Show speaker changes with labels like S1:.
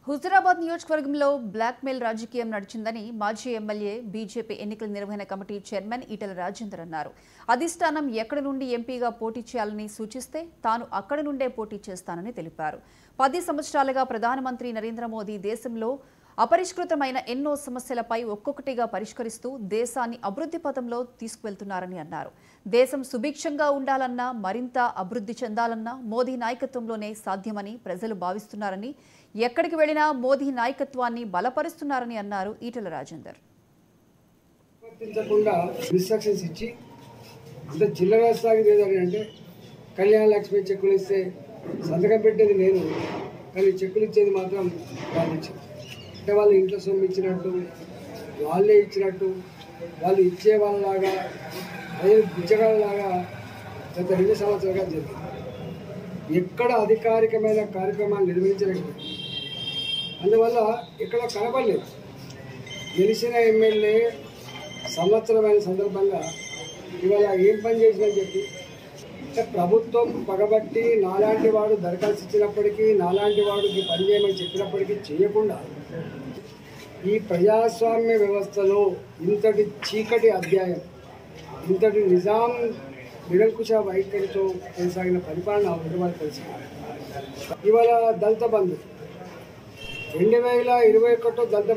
S1: హుజురాబాద్ నియోజకవర్గంలో బ్లాక్మెయిల్ రాజకీయం నడిచిందని మాజీ ఎమ్మెల్యే బీజేపీ ఎన్నికల నిర్వహణ కమిటీ చైర్మన్ ఈటెల రాజేందర్ అన్నారు. అధిష్టానం ఎక్కడి నుండి ఎంపీగా పోటీ చేయాలని సూచిస్తే తాను అక్కడి నుండే పోటీ చేస్తానని తెలిపారు. 10 సంవత్సరాలుగా ప్రధానమంత్రి నరేంద్ర మోదీ దేశంలో అపరిష్కృతమైన ఎన్నో సమస్యలపై ఒక్కొక్కటిగా పరిష్కరిస్తూ దేశాన్ని అభివృద్ధి పథంలో తీసుకువెళ్తున్నారని అన్నారు. దేశం సుభిక్షంగా ఉండాలన్నా, మరింత అభివృద్ధి చెందాలన్నా మోదీ నాయకత్వంలోనే సాధ్యమని ప్రజలు భావిస్తున్నారని, ఎక్కడికి వెళ్లినా మోదీ నాయకత్వాన్ని బలపరుస్తున్నారని అన్నారు ఈటెల రాజేందర్.
S2: కళ్యాణ లక్ష్మి చెక్కులు ఇస్తే సంతకం పెట్టేది నేను, కానీ చెక్కులు ఇచ్చేది మాత్రం వాళ్ళు ఇచ్చారు. అంటే వాళ్ళు ఇంట్లో సొమ్ము ఇచ్చినట్టు, వాళ్ళే ఇచ్చినట్టు, వాళ్ళు ఇచ్చే వాళ్ళలాగా, ప్రజలు బిచ్చగాళ్ళలాగా గత 2 సంవత్సరాలుగా జరిగింది. ఎక్కడ అధికారికమైన కార్యక్రమాలు నిర్వహించలేకపోయింది. అందువల్ల ఇక్కడ కనపడలేదు. గెలిచిన ఎమ్మెల్యే సంవత్సరమైన సందర్భంగా ఇవాళ ఏం పని చేసిందని చెప్పి ప్రభుత్వం పగబట్టి నాలాంటి వాడు దరఖాస్తు ఇచ్చినప్పటికీ, నాలాంటి వాడికి పని చేయమని చెప్పినప్పటికీ చేయకుండా ఈ ప్రజాస్వామ్య వ్యవస్థలో ఇంతటి చీకటి అధ్యాయం, ఇంతటి నిజాం నిరంకుశ వైఖరితో కొనసాగిన పరిపాలన అవసరమని తెలిసి ఇవాళ దళిత బంధు 2021 దళిత